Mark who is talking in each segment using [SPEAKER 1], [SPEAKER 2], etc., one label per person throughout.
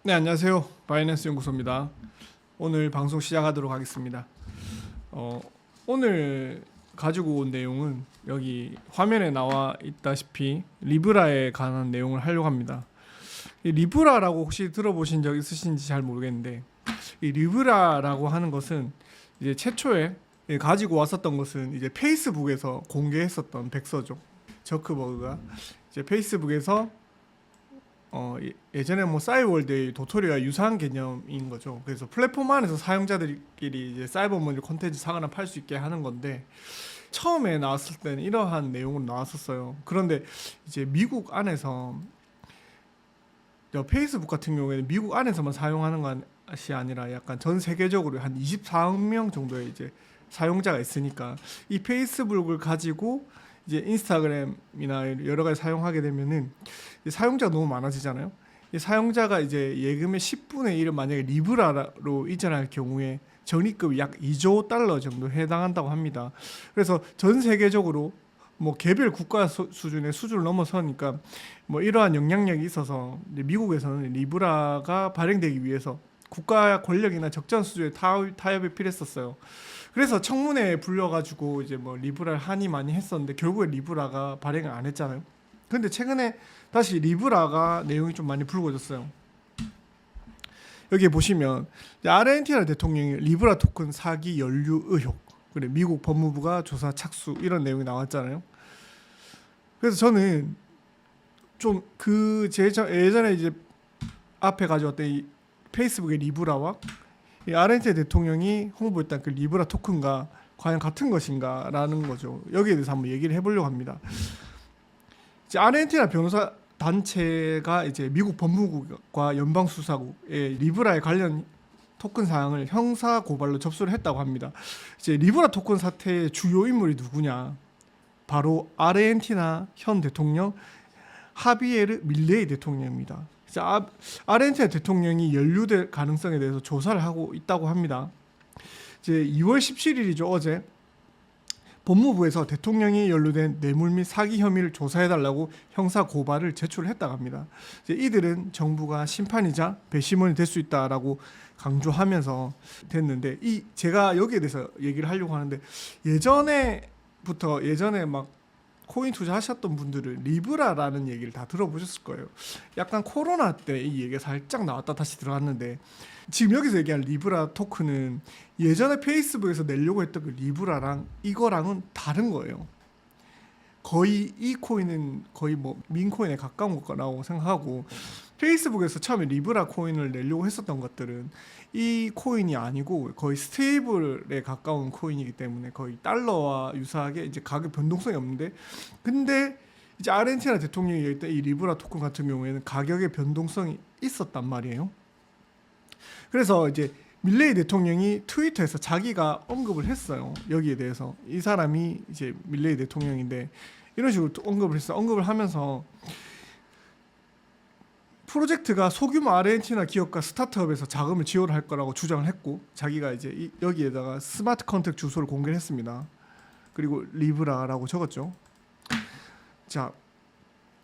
[SPEAKER 1] 네, 안녕하세요. 바이낸스 연구소입니다. 오늘 방송 시작하도록 하겠습니다. 오늘 가지고 온 내용은 여기 화면에 나와 있다시피 리브라에 관한 내용을 하려고 합니다. 이 리브라라고 혹시 들어보신 적 있으신지 잘 모르겠는데, 이 리브라라고 하는 것은 이제 최초에 가지고 왔었던 것은 이제 페이스북에서 공개했었던 백서죠. 저크버그가 이제 페이스북에서 예전에 뭐 싸이월드의 도토리와 유사한 개념인 거죠. 그래서 플랫폼 안에서 사용자들끼리 이제 사이버머니 콘텐츠 사거나 팔 수 있게 하는 건데, 처음에 나왔을 때는 이러한 내용으로 나왔었어요. 그런데 이제 미국 안에서 페이스북 같은 경우에는 미국 안에서만 사용하는 것이 아니라 약간 전 세계적으로 한 24억 명 정도의 이제 사용자가 있으니까, 이 페이스북을 가지고 이제 인스타그램이나 여러 가지 사용하게 되면은 사용자가 너무 많아지잖아요. 이 사용자가 이제 예금의 10분의 1을 만약에 리브라로 이전할 경우에 적립금이 약 2조 달러 정도 해당한다고 합니다. 그래서 전 세계적으로 뭐 개별 국가 수준의 수준을 넘어서니까 뭐 이러한 영향력이 있어서 미국에서는 리브라가 발행되기 위해서 국가 권력이나 적정 수준의 타협이 필요했었어요. 그래서 청문회에 불려가지고 이제 뭐 리브라를 한이 많이 했었는데 결국에 리브라가 발행을 안 했잖아요. 근데 최근에 다시 리브라가 내용이 좀 많이 불거졌어요. 여기 보시면 아르헨티나 대통령이 리브라 토큰 사기 연루 의혹, 그래 미국 법무부가 조사 착수, 이런 내용이 나왔잖아요. 그래서 저는 좀 예전에 이제 앞에 가져왔던 이 페이스북의 리브라와 이 아르헨티나 대통령이 홍보했던 그 리브라 토큰과 과연 같은 것인가라는 거죠. 여기에 대해서 한번 얘기를 해보려고 합니다. 이제 아르헨티나 변호사 단체가 이제 미국 법무국과 연방수사국에 리브라에 관련 토큰 사항을 형사 고발로 접수를 했다고 합니다. 이제 리브라 토큰 사태의 주요 인물이 누구냐? 바로 아르헨티나 현 대통령 하비에르 밀레이 대통령입니다. 아르헨티나 대통령이 연루될 가능성에 대해서 조사를 하고 있다고 합니다. 이제 2월 17일이죠, 어제. 법무부에서 대통령이 연루된 뇌물 및 사기 혐의를 조사해달라고 형사 고발을 제출했다고 합니다. 이제 이들은 정부가 심판이자 배심원이 될 수 있다라고 강조하면서 됐는데, 제가 여기에 대해서 얘기를 하려고 하는데, 예전에 막 코인 투자하셨던 분들은 리브라라는 얘기를 다 들어보셨을 거예요. 약간 코로나 때 이 얘기가 살짝 나왔다 다시 들어갔는데, 지금 여기서 얘기한 리브라 토큰은 예전에 페이스북에서 내려고 했던 그 리브라랑 이거랑은 다른 거예요. 거의 이 코인은 거의 뭐 민코인에 가까운 거라고 생각하고, 페이스북에서 처음에 리브라 코인을 내려고 했었던 것들은 이 코인이 아니고 거의 스테이블에 가까운 코인이기 때문에 거의 달러와 유사하게 이제 가격 변동성이 없는데, 근데 이제 아르헨티나 대통령이 얘기했던 이 리브라 토큰 같은 경우에는 가격의 변동성이 있었단 말이에요. 그래서 이제 밀레이 대통령이 트위터에서 자기가 언급을 했어요. 여기에 대해서. 이 사람이 이제 밀레이 대통령인데 이런 식으로 언급을 하면서 프로젝트가 소규모 아르헨티나 기업과 스타트업에서 자금을 지원할 거라고 주장을 했고, 자기가 이제 여기에다가 스마트 컨택트 주소를 공개를 했습니다. 그리고 리브라라고 적었죠. 자,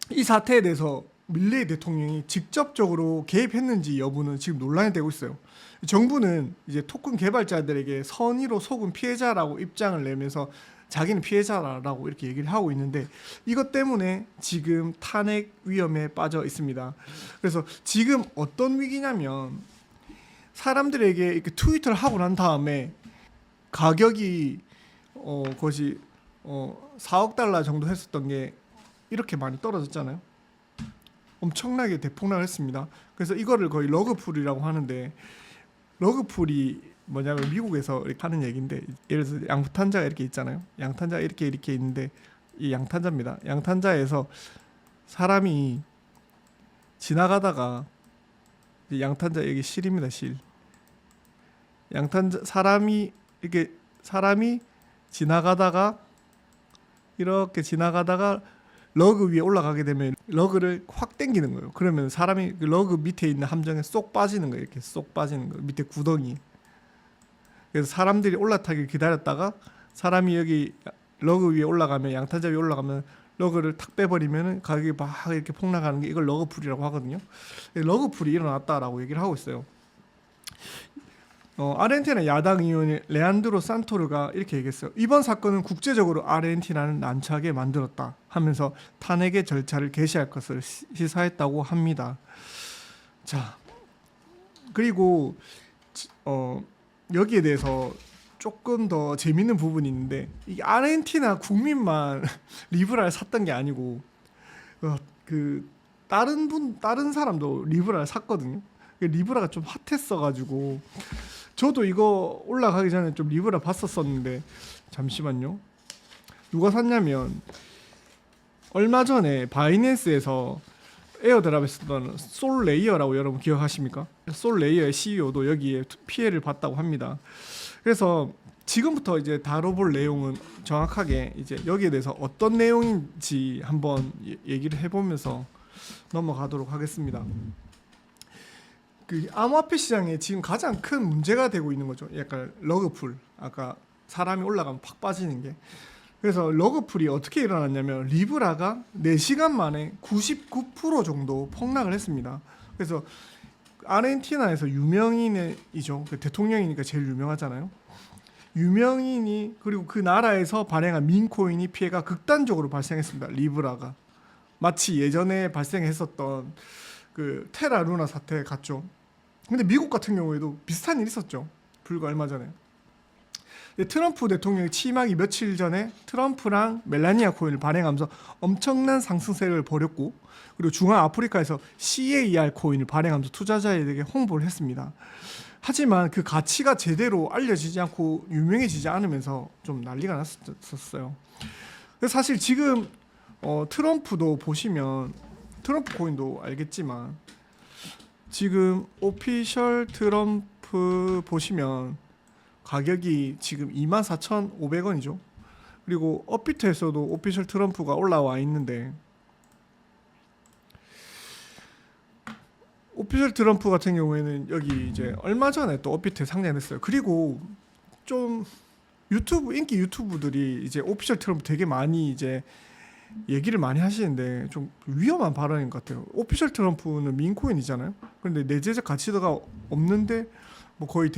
[SPEAKER 1] 이 사태에 대해서 밀레이 대통령이 직접적으로 개입했는지 여부는 지금 논란이 되고 있어요. 정부는 이제 토큰 개발자들에게 선의로 속은 피해자라고 입장을 내면서 자기는 피해자라고 이렇게 얘기를 하고 있는데, 이것 때문에 지금 탄핵 위험에 빠져 있습니다. 그래서 지금 어떤 위기냐면, 사람들에게 이렇게 트위터를 하고 난 다음에 가격이 그것이 4억 달러 정도 했었던 게 이렇게 많이 떨어졌잖아요. 엄청나게 대폭락을 했습니다. 그래서 이거를 거의 러그풀이라고 하는데, 러그풀이 뭐냐면 미국에서 이렇게 하는 얘기인데, 예를 들어서 양탄자가 이렇게 있잖아요. 양탄자가 이렇게 있는데, 이 양탄자입니다. 양탄자에서 사람이 지나가다가, 양탄자 여기 실입니다, 실. 양탄자 사람이 지나가다가 이렇게 지나가다가 러그 위에 올라가게 되면 러그를 확 당기는 거예요. 그러면 사람이 그 러그 밑에 있는 함정에 쏙 빠지는 거예요. 이렇게 쏙 빠지는 거예요. 밑에 구덩이. 그래서 사람들이 올라타길 기다렸다가 사람이 여기 러그 위에 올라가면, 양탄자 위에 올라가면 러그를 탁 빼버리면은 가격이 막 이렇게 폭락하는 게 이걸 러그풀이라고 하거든요. 러그풀이 일어났다라고 얘기를 하고 있어요. 아르헨티나 야당 의원 레안드로 산토르가 이렇게 얘기했어요. 이번 사건은 국제적으로 아르헨티나를 난처하게 만들었다 하면서 탄핵의 절차를 개시할 것을 시사했다고 합니다. 자, 그리고 여기에 대해서 조금 더 재밌는 부분이 있는데, 이 아르헨티나 국민만 리브라를 샀던 게 아니고 그 다른 사람도 리브라를 샀거든요. 리브라가 좀 핫했어가지고 저도 이거 올라가기 전에 좀 리브라 봤었었는데, 잠시만요. 누가 샀냐면 얼마 전에 바이낸스에서 에어드랍에 쓰던 솔레이어라고 여러분 기억하십니까? 솔레이어의 CEO도 여기에 피해를 봤다고 합니다. 그래서 지금부터 이제 다뤄볼 내용은 정확하게 이제 여기에 대해서 어떤 내용인지 한번 얘기를 해보면서 넘어가도록 하겠습니다. 그 암호화폐 시장에 지금 가장 큰 문제가 되고 있는 거죠. 약간 러그풀, 아까 사람이 올라가면 팍 빠지는 게. 그래서 러그풀이 어떻게 일어났냐면 리브라가 4시간 만에 99% 정도 폭락을 했습니다. 그래서 아르헨티나에서 유명인이죠. 대통령이니까 제일 유명하잖아요. 유명인이 그리고 그 나라에서 발행한 민코인이 피해가 극단적으로 발생했습니다. 리브라가 마치 예전에 발생했었던 그 테라 루나 사태 같죠. 근데 미국 같은 경우에도 비슷한 일이 있었죠. 불과 얼마 전에. 트럼프 대통령이 취임하기 며칠 전에 트럼프랑 멜라니아 코인을 발행하면서 엄청난 상승세를 벌였고, 그리고 중앙아프리카에서 CAR 코인을 발행하면서 투자자에게 홍보를 했습니다. 하지만 그 가치가 제대로 알려지지 않고 유명해지지 않으면서 좀 난리가 났었어요. 그래서 사실 지금 트럼프도 보시면, 트럼프 코인도 알겠지만 지금 오피셜 트럼프 보시면 가격이 지금 24,500원이죠. 그리고 업비트에서도 오피셜 트럼프가 올라와 있는데, 오피셜 트럼프 같은 경우에는 여기 이제 얼마 전에 또 업비트에 상장됐어요. 그리고 좀 인기 유튜브들이 이제 오피셜 트럼프 되게 많이 이제 얘기를 많이 하시는데 좀 위험한 발언인 것 같아요. 오피셜 트럼프는 민코인이잖아요. 그런데 내재적 가치가 없는데 뭐 거의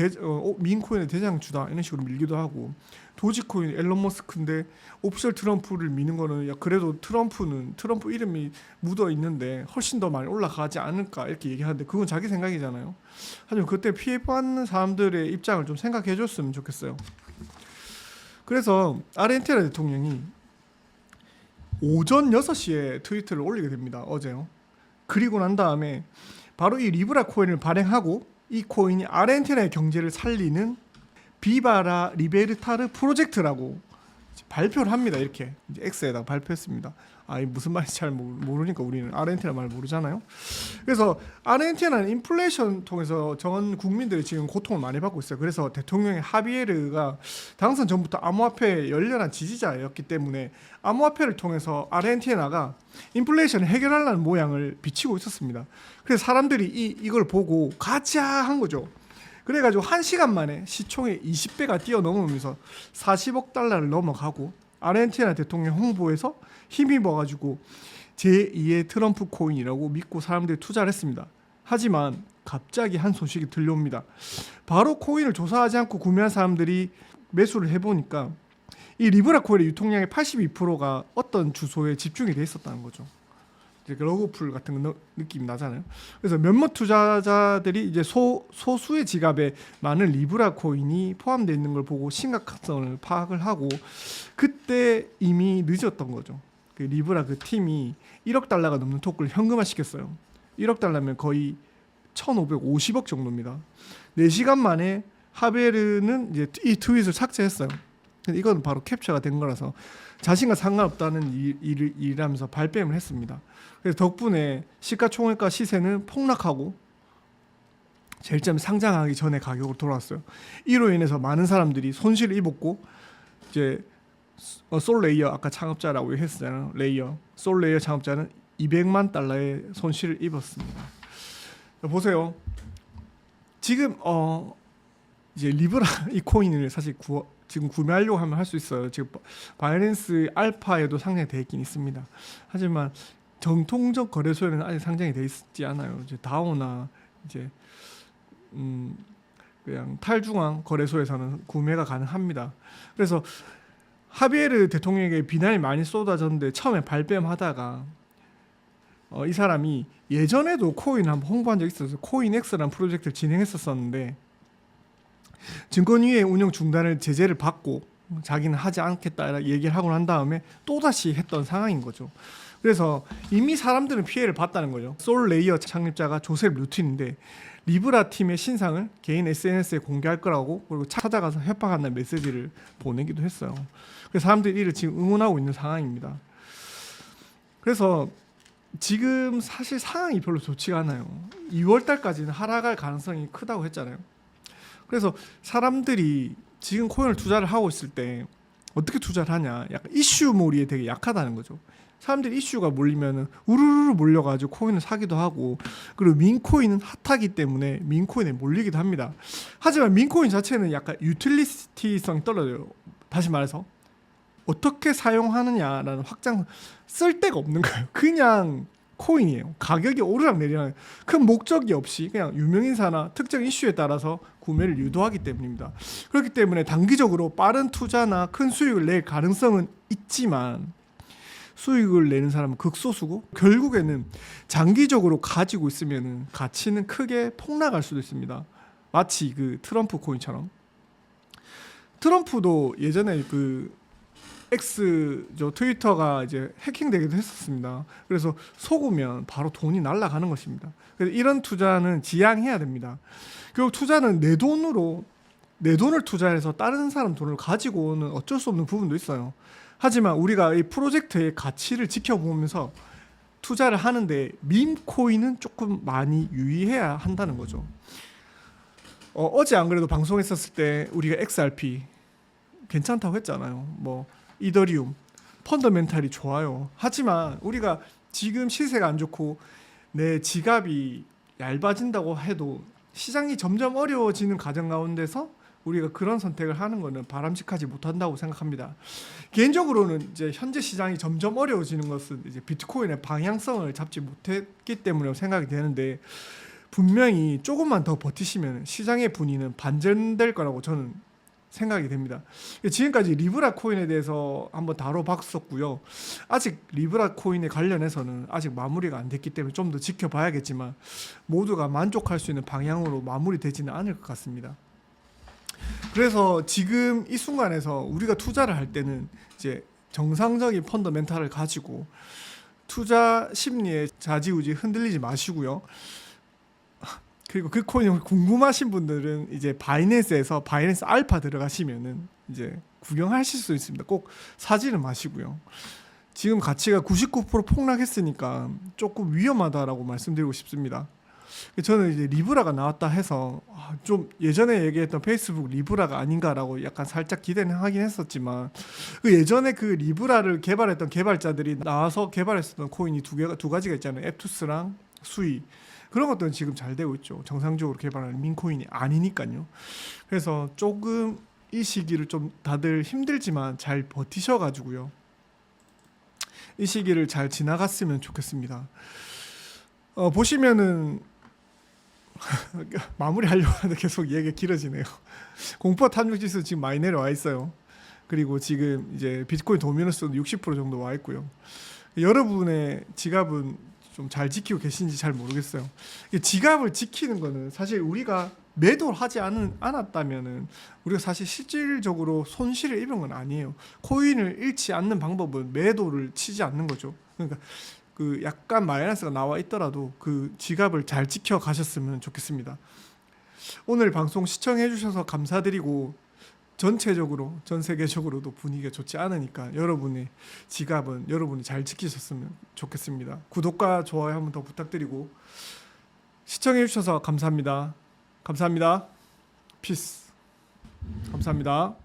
[SPEAKER 1] 민코인의 대장주다 이런 식으로 밀기도 하고, 도지코인 앨런 머스크인데 오피셜 트럼프를 미는 거는, 야 그래도 트럼프 이름이 묻어 있는데 훨씬 더 많이 올라가지 않을까 이렇게 얘기하는데, 그건 자기 생각이잖아요. 하지만 그때 피해받는 사람들의 입장을 좀 생각해 줬으면 좋겠어요. 그래서 아르헨티나 대통령이 오전 6시에 트위터를 올리게 됩니다. 어제요. 그리고 난 다음에 바로 이 리브라 코인을 발행하고, 이 코인이 아르헨티나의 경제를 살리는 비바라 리베르타르 프로젝트라고 발표를 합니다. 이렇게 이제 X에다가 발표했습니다. 이 무슨 말인지 잘 모르니까 우리는 아르헨티나 말 모르잖아요. 그래서 아르헨티나는 인플레이션 통해서 전 국민들이 지금 고통을 많이 받고 있어요. 그래서 대통령의 하비에르가 당선 전부터 암호화폐의 열렬한 지지자였기 때문에 암호화폐를 통해서 아르헨티나가 인플레이션을 해결하려는 모양을 비치고 있었습니다. 그래서 사람들이 이걸 보고 가자 한 거죠. 그래가지고 1시간 만에 시총의 20배가 뛰어넘으면서 40억 달러를 넘어가고, 아르헨티나 대통령 홍보에서 힘입어가지고 제2의 트럼프 코인이라고 믿고 사람들이 투자를 했습니다. 하지만 갑자기 한 소식이 들려옵니다. 바로 코인을 조사하지 않고 구매한 사람들이 매수를 해보니까 이 리브라 코인의 유통량의 82%가 어떤 주소에 집중이 돼 있었다는 거죠. 러그풀 같은 느낌이 나잖아요. 그래서 몇몇 투자자들이 이제 소수의 지갑에 많은 리브라 코인이 포함되어 있는 걸 보고 심각성을 파악을 하고, 그때 이미 늦었던 거죠. 그 리브라 그 팀이 1억 달러가 넘는 토큰을 현금화시켰어요. 1억 달러면 거의 1,550억 정도입니다. 4시간 만에 하베르는 이제 이 트윗을 삭제했어요. 근데 이건 바로 캡처가 된 거라서 자신과 상관없다는 일이라면서 발뺌을 했습니다. 그래서 덕분에 시가총액과 시세는 폭락하고 제일 처음 상장하기 전에 가격으로 돌아왔어요. 이로 인해서 많은 사람들이 손실을 입었고, 이제 솔레이어 아까 창업자라고 했잖아요. 솔레이어 창업자는 200만 달러의 손실을 입었습니다. 보세요. 지금 이제 리브라 이 코인을 사실 지금 구매하려고 하면 할 수 있어요. 지금 바이낸스 알파에도 상장이 되어 있긴 있습니다. 하지만 정통적 거래소에는 아직 상장이 되어 있지 않아요. 이제 다오나 이제 그냥 탈중앙 거래소에서는 구매가 가능합니다. 그래서 하비에르 대통령에게 비난이 많이 쏟아졌는데 처음에 발뺌하다가 이 사람이 예전에도 코인을 한번 홍보한 적이 있었어요. 코인엑스라는 프로젝트를 진행했었는데 증권위의 운영 중단을 제재를 받고 자기는 하지 않겠다 얘기를 하고 난 다음에 또다시 했던 상황인 거죠. 그래서 이미 사람들은 피해를 봤다는 거죠. 솔레이어 창립자가 조셉 루틴인데 리브라 팀의 신상을 개인 SNS에 공개할 거라고 그리고 찾아가서 협박한다는 메시지를 보내기도 했어요. 그래서 사람들이 이를 지금 응원하고 있는 상황입니다. 그래서 지금 사실 상황이 별로 좋지가 않아요. 2월 달까지는 하락할 가능성이 크다고 했잖아요. 그래서 사람들이 지금 코인을 투자를 하고 있을 때 어떻게 투자를 하냐, 약간 이슈몰이에 되게 약하다는 거죠. 사람들이 이슈가 몰리면 우르르 몰려가지고 코인을 사기도 하고, 그리고 민코인은 핫하기 때문에 민코인에 몰리기도 합니다. 하지만 민코인 자체는 약간 유틸리티성이 떨어져요. 다시 말해서 어떻게 사용하느냐라는 확장, 쓸 데가 없는 거예요. 그냥 코인이에요. 가격이 오르락 내리락 큰 목적이 없이 그냥 유명인사나 특정 이슈에 따라서 구매를 유도하기 때문입니다. 그렇기 때문에 단기적으로 빠른 투자나 큰 수익을 낼 가능성은 있지만 수익을 내는 사람은 극소수고, 결국에는 장기적으로 가지고 있으면 가치는 크게 폭락할 수도 있습니다. 마치 그 트럼프 코인처럼. 트럼프도 예전에 그 X 트위터가 이제 해킹되기도 했었습니다. 그래서 속으면 바로 돈이 날아가는 것입니다. 그래서 이런 투자는 지양해야 됩니다. 결국 투자는 내 돈을 투자해서 다른 사람 돈을 가지고 오는 어쩔 수 없는 부분도 있어요. 하지만 우리가 이 프로젝트의 가치를 지켜보면서 투자를 하는데 밈코인은 조금 많이 유의해야 한다는 거죠. 어제 안 그래도 방송했었을 때 우리가 XRP 괜찮다고 했잖아요. 뭐 이더리움 펀더멘탈이 좋아요. 하지만 우리가 지금 시세가 안 좋고 내 지갑이 얇아진다고 해도 시장이 점점 어려워지는 과정 가운데서 우리가 그런 선택을 하는 것은 바람직하지 못한다고 생각합니다. 개인적으로는 이제 현재 시장이 점점 어려워지는 것은 이제 비트코인의 방향성을 잡지 못했기 때문에 생각이 되는데, 분명히 조금만 더 버티시면 시장의 분위기는 반전될 거라고 저는 생각이 됩니다. 지금까지 리브라 코인에 대해서 한번 다뤄봤었고요. 아직 리브라 코인에 관련해서는 아직 마무리가 안 됐기 때문에 좀 더 지켜봐야겠지만 모두가 만족할 수 있는 방향으로 마무리되지는 않을 것 같습니다. 그래서 지금 이 순간에서 우리가 투자를 할 때는 이제 정상적인 펀더멘탈을 가지고 투자 심리에 좌지우지 흔들리지 마시고요. 그리고 그 코인이 궁금하신 분들은 이제 바이낸스에서 바이낸스 알파 들어가시면은 이제 구경하실 수 있습니다. 꼭 사지는 마시고요. 지금 가치가 99% 폭락했으니까 조금 위험하다라고 말씀드리고 싶습니다. 저는 이제 리브라가 나왔다 해서 좀 예전에 얘기했던 페이스북 리브라가 아닌가라고 약간 살짝 기대는 하긴 했었지만, 그 예전에 그 리브라를 개발했던 개발자들이 나와서 개발했었던 코인이 두 가지가 있잖아요. 앱투스랑 수이. 그런 것들은 지금 잘 되고 있죠. 정상적으로 개발하는 민코인이 아니니까요. 그래서 조금 이 시기를 좀 다들 힘들지만 잘 버티셔가지고요. 이 시기를 잘 지나갔으면 좋겠습니다. 보시면은 마무리하려고 하는데 계속 얘기가 길어지네요. 공포 탐욕지수 지금 많이 내려와 있어요. 그리고 지금 이제 비트코인 도미너스도 60% 정도 와 있고요. 여러분의 지갑은 좀 잘 지키고 계신지 잘 모르겠어요. 지갑을 지키는 거는 사실 우리가 매도를 하지 않았다면은 우리가 사실 실질적으로 손실을 입은 건 아니에요. 코인을 잃지 않는 방법은 매도를 치지 않는 거죠. 그러니까 그 약간 마이너스가 나와 있더라도 그 지갑을 잘 지켜 가셨으면 좋겠습니다. 오늘 방송 시청해 주셔서 감사드리고, 전체적으로 전 세계적으로도 분위기가 좋지 않으니까 여러분의 지갑은 여러분이 잘 지키셨으면 좋겠습니다. 구독과 좋아요 한번 더 부탁드리고, 시청해 주셔서 감사합니다. 감사합니다. 피스. 감사합니다.